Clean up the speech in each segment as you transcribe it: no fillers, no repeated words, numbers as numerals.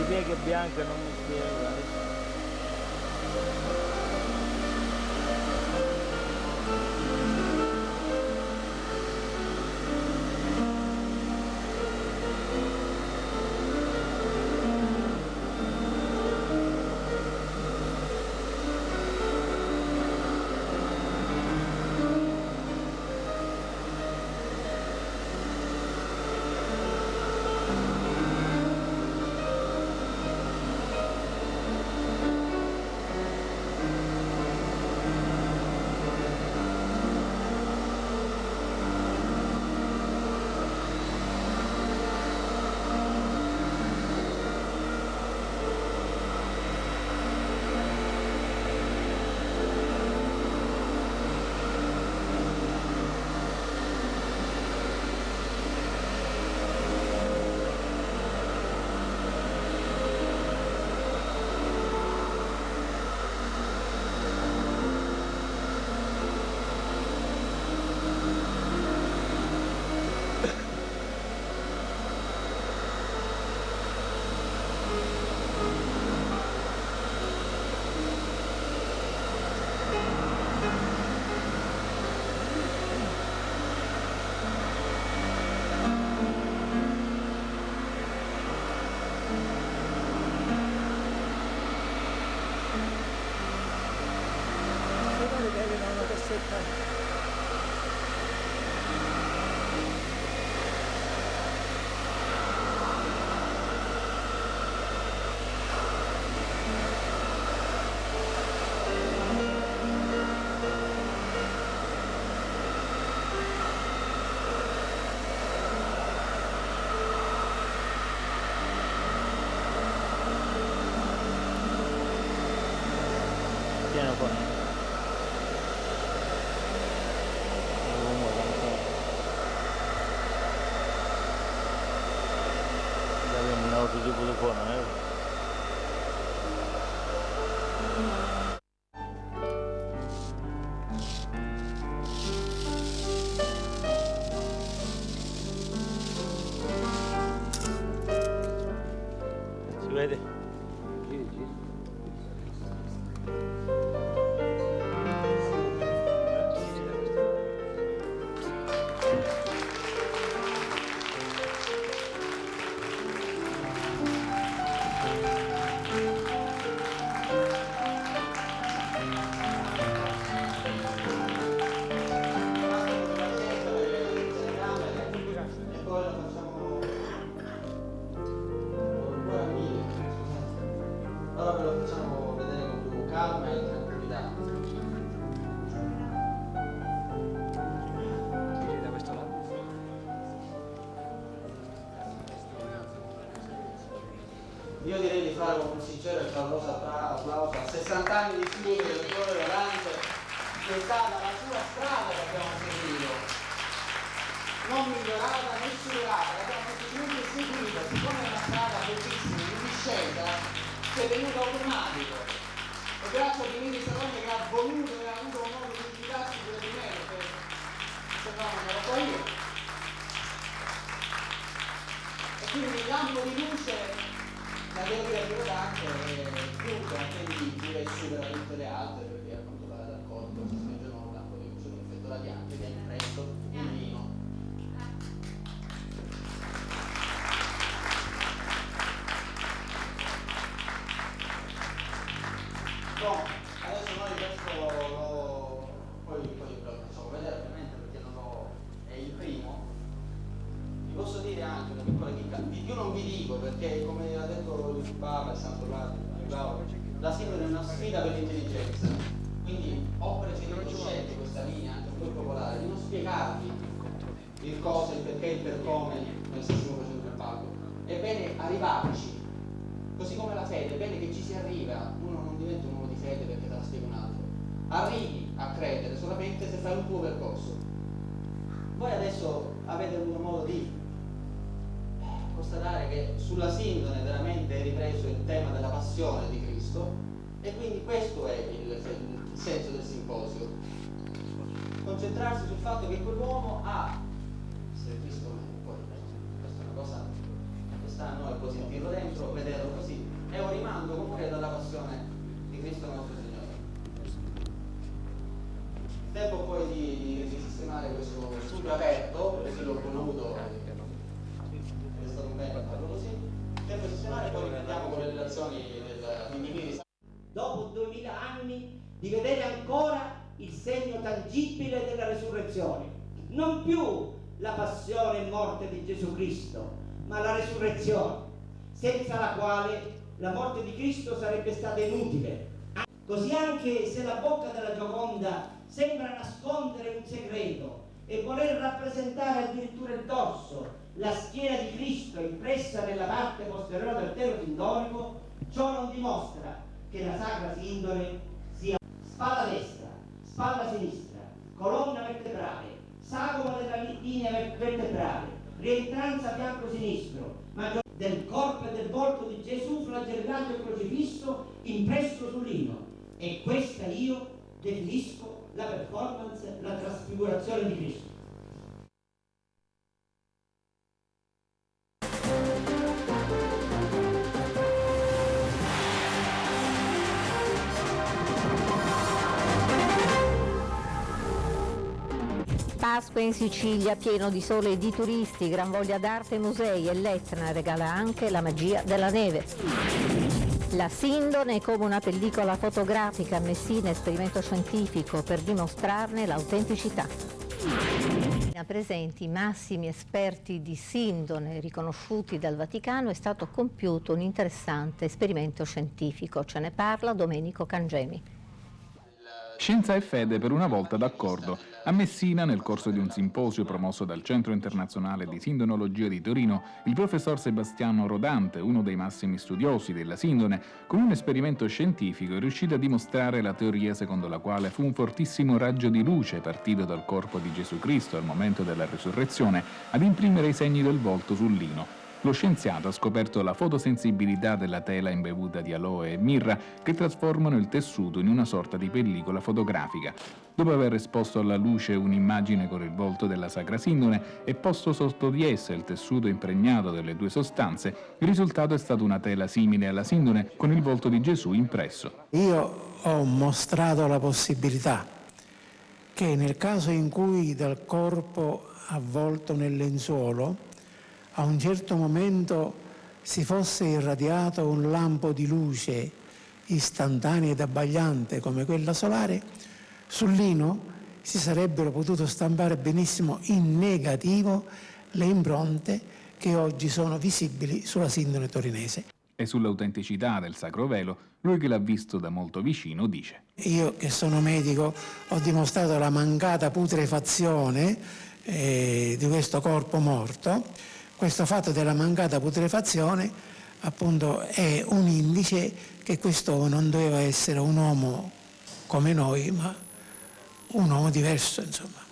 Pieghe bianche non mi spiego adesso. Piano qua. Abbiamo un altro tipo di forno, Si vede? Allora ve lo facciamo vedere con più calma e tranquillità. Da questo lato. Io direi di fare un sincero e caloroso applauso a 60 anni di studio del dottore Violante, che è stata la sua strada che abbiamo seguito, non migliorata né superata, che abbiamo semplicemente seguito. Siccome è una strada bellissima, in discesa, ci è venuto automatico. E grazie a Dimitri Salone che ha voluto e ha avuto modo di fidarsi pure di me, perché sembrava che ero qua io. E quindi il lampo di luce, la teoria di Rodacchio è dunque attendibile e supera tutte le altre, perché a quanto pare dal corpo si spingono un lampo di luce con effetto radiante che ha impresso il vino. Bon, adesso noi questo poi ve lo facciamo vedere ovviamente perché è il primo. Vi posso dire anche una piccola chicca, di più non vi dico perché come ha detto il Papa e Santo Paolo, la sindrome è una sfida per l'intelligenza, quindi ho preferito scegliere questa linea anche più popolare, di non spiegarvi il cosa, il perché, il per come noi stiamo facendo il palco. È bene arrivarci, così come la fede, è bene che ci si arriva, uno non diventa un uomo di fede perché te la spiega un altro, arrivi a credere solamente se fai un tuo percorso. Voi adesso avete avuto modo di constatare che sulla sindone veramente è ripreso il tema della passione di Cristo E quindi questo è il senso del simposio. Concentrarsi sul fatto che quell'uomo ha, se Cristo poi questa è una cosa che sta a noi poi sentirlo dentro, vederlo così, è un rimando comune dalla passione di Cristo nostro Signore. Tempo poi di sistemare questo studio aperto, così l'ho conosciuto, è stato un bene farlo così. Tempo di sistemare, poi riprendiamo con le relazioni di Divini. Dopo 2000 anni di vedere ancora il segno tangibile della resurrezione, non più la passione e morte di Gesù Cristo, ma la resurrezione, senza la quale la morte di Cristo sarebbe stata inutile. Così anche se la bocca della Gioconda sembra nascondere un segreto e voler rappresentare addirittura il dorso, la schiena di Cristo impressa nella parte posteriore del telo sindonico, ciò non dimostra che la Sacra Sindone sia spalla destra, spalla sinistra, colonna vertebrale, sagoma della linea vertebrale, rientranza fianco sinistro, del corpo e del volto di Gesù flagellato e crocifisso impresso sul lino. E questa io definisco la performance, la trasfigurazione di Cristo. Pasqua in Sicilia, pieno di sole e di turisti, gran voglia d'arte, musei e l'Etna regala anche la magia della neve. La Sindone è come una pellicola fotografica a Messina, esperimento scientifico per dimostrarne l'autenticità. Presenti i massimi esperti di Sindone riconosciuti dal Vaticano, è stato compiuto un interessante esperimento scientifico. Ce ne parla Domenico Cangemi. Scienza e fede per una volta d'accordo. A Messina, nel corso di un simposio promosso dal Centro Internazionale di Sindonologia di Torino, il professor Sebastiano Rodante, uno dei massimi studiosi della Sindone, con un esperimento scientifico è riuscito a dimostrare la teoria secondo la quale fu un fortissimo raggio di luce partito dal corpo di Gesù Cristo al momento della risurrezione ad imprimere i segni del volto sul lino. Lo scienziato ha scoperto la fotosensibilità della tela imbevuta di aloe e mirra che trasformano il tessuto in una sorta di pellicola fotografica. Dopo aver esposto alla luce un'immagine con il volto della Sacra Sindone e posto sotto di essa il tessuto impregnato delle due sostanze, il risultato è stato una tela simile alla Sindone con il volto di Gesù impresso. Io ho mostrato la possibilità che nel caso in cui dal corpo avvolto nel lenzuolo a un certo momento si fosse irradiato un lampo di luce istantanea ed abbagliante come quella solare, sul lino si sarebbero potuto stampare benissimo in negativo le impronte che oggi sono visibili sulla Sindone torinese. E sull'autenticità del Sacro Velo, lui che l'ha visto da molto vicino dice: Io che sono medico ho dimostrato la mancata putrefazione di questo corpo morto. Questo fatto della mancata putrefazione appunto è un indice che quest'uomo non doveva essere un uomo come noi, ma un uomo diverso, insomma.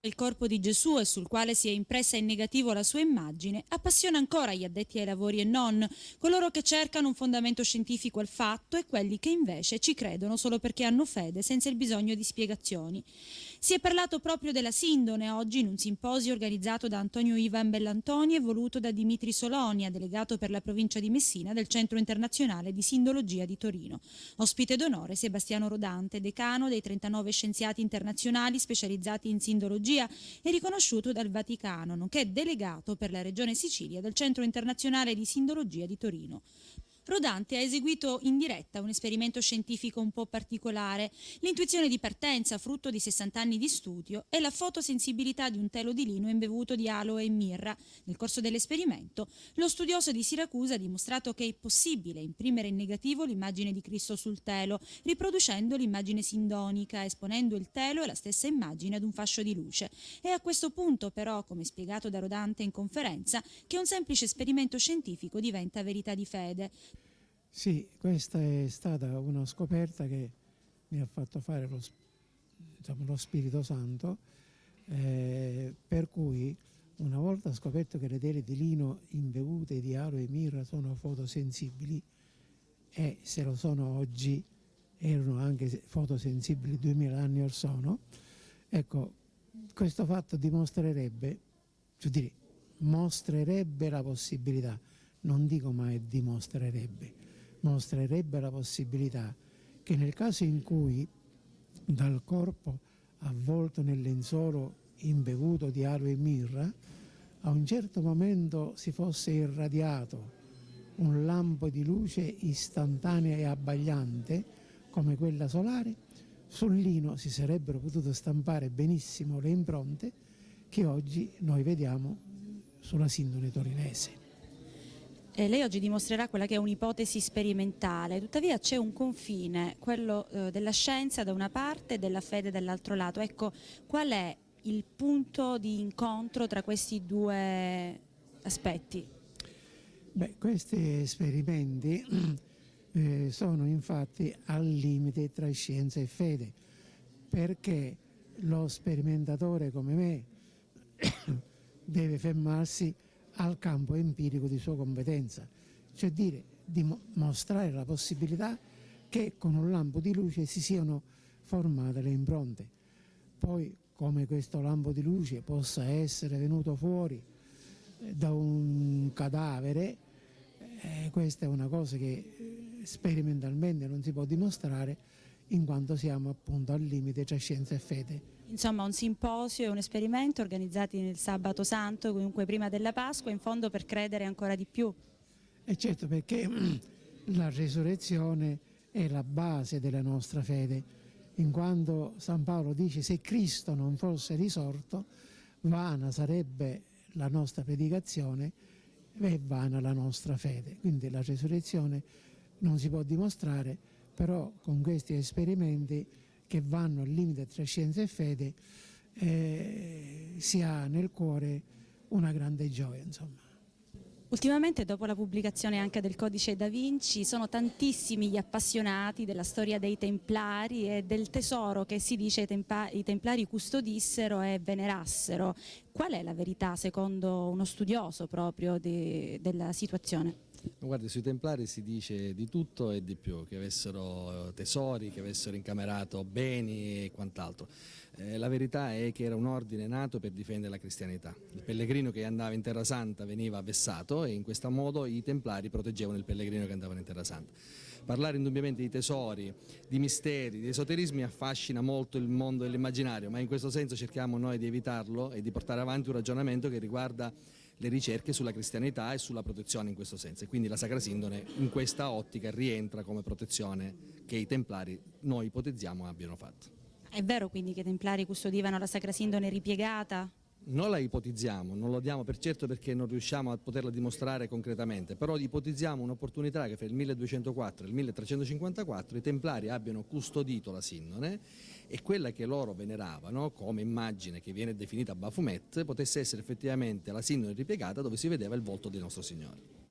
Il corpo di Gesù e sul quale si è impressa in negativo la sua immagine appassiona ancora gli addetti ai lavori e non, coloro che cercano un fondamento scientifico al fatto e quelli che invece ci credono solo perché hanno fede senza il bisogno di spiegazioni. Si è parlato proprio della Sindone oggi in un simposio organizzato da Antonio Ivan Bellantoni e voluto da Dimitri Solonia, delegato per la provincia di Messina del Centro Internazionale di Sindologia di Torino. Ospite d'onore Sebastiano Rodante, decano dei 39 scienziati internazionali specializzati in sindologia e riconosciuto dal Vaticano, nonché delegato per la regione Sicilia del Centro Internazionale di Sindologia di Torino. Rodante ha eseguito in diretta un esperimento scientifico un po' particolare. L'intuizione di partenza, frutto di 60 anni di studio, è la fotosensibilità di un telo di lino imbevuto di aloe e mirra. Nel corso dell'esperimento, lo studioso di Siracusa ha dimostrato che è possibile imprimere in negativo l'immagine di Cristo sul telo, riproducendo l'immagine sindonica, esponendo il telo e la stessa immagine ad un fascio di luce. È a questo punto, però, come spiegato da Rodante in conferenza, che un semplice esperimento scientifico diventa verità di fede. Sì, questa è stata una scoperta che mi ha fatto fare lo Spirito Santo, per cui una volta scoperto che le tele di lino imbevute di aloe e mirra sono fotosensibili, e se lo sono oggi, erano anche fotosensibili 2000 anni or sono, ecco, questo fatto dimostrerebbe, mostrerebbe la possibilità, non dico mai dimostrerebbe, mostrerebbe la possibilità che nel caso in cui dal corpo avvolto nel lenzuolo imbevuto di aloe e mirra a un certo momento si fosse irradiato un lampo di luce istantanea e abbagliante come quella solare, sul lino si sarebbero potute stampare benissimo le impronte che oggi noi vediamo sulla sindone torinese. Lei oggi dimostrerà quella che è un'ipotesi sperimentale, tuttavia c'è un confine, quello della scienza da una parte e della fede dall'altro lato. Ecco, qual è il punto di incontro tra questi due aspetti? Beh, questi esperimenti sono infatti al limite tra scienza e fede, perché lo sperimentatore come me deve fermarsi al campo empirico di sua competenza, cioè dire di mostrare la possibilità che con un lampo di luce si siano formate le impronte. Poi come questo lampo di luce possa essere venuto fuori da un cadavere, questa è una cosa che sperimentalmente non si può dimostrare, in quanto siamo appunto al limite tra scienza e fede. Insomma, un simposio e un esperimento organizzati nel Sabato Santo, comunque prima della Pasqua, in fondo per credere ancora di più. E certo, perché la risurrezione è la base della nostra fede, in quanto San Paolo dice: se Cristo non fosse risorto, vana sarebbe la nostra predicazione e vana la nostra fede. Quindi la risurrezione non si può dimostrare, però con questi esperimenti che vanno al limite tra scienza e fede si ha nel cuore una grande gioia, insomma. Ultimamente, dopo la pubblicazione anche del Codice da Vinci, sono tantissimi gli appassionati della storia dei Templari e del tesoro che si dice i Templari custodissero e venerassero. Qual è la verità secondo uno studioso proprio della situazione? Guardi, sui Templari si dice di tutto e di più, che avessero tesori, che avessero incamerato beni e quant'altro. La verità è che era un ordine nato per difendere la cristianità. Il pellegrino che andava in Terra Santa veniva vessato e in questo modo i Templari proteggevano il pellegrino che andava in Terra Santa. Parlare indubbiamente di tesori, di misteri, di esoterismi affascina molto il mondo dell'immaginario, ma in questo senso cerchiamo noi di evitarlo e di portare avanti un ragionamento che riguarda le ricerche sulla cristianità e sulla protezione in questo senso, e quindi la Sacra Sindone in questa ottica rientra come protezione che i Templari, noi ipotizziamo, abbiano fatto. È vero quindi che i Templari custodivano la Sacra Sindone ripiegata? Non la ipotizziamo, non lo diamo per certo perché non riusciamo a poterla dimostrare concretamente, però ipotizziamo un'opportunità che fra il 1204 e il 1354 i Templari abbiano custodito la Sindone e quella che loro veneravano come immagine che viene definita Baphomet potesse essere effettivamente la Sindone ripiegata dove si vedeva il volto di nostro Signore.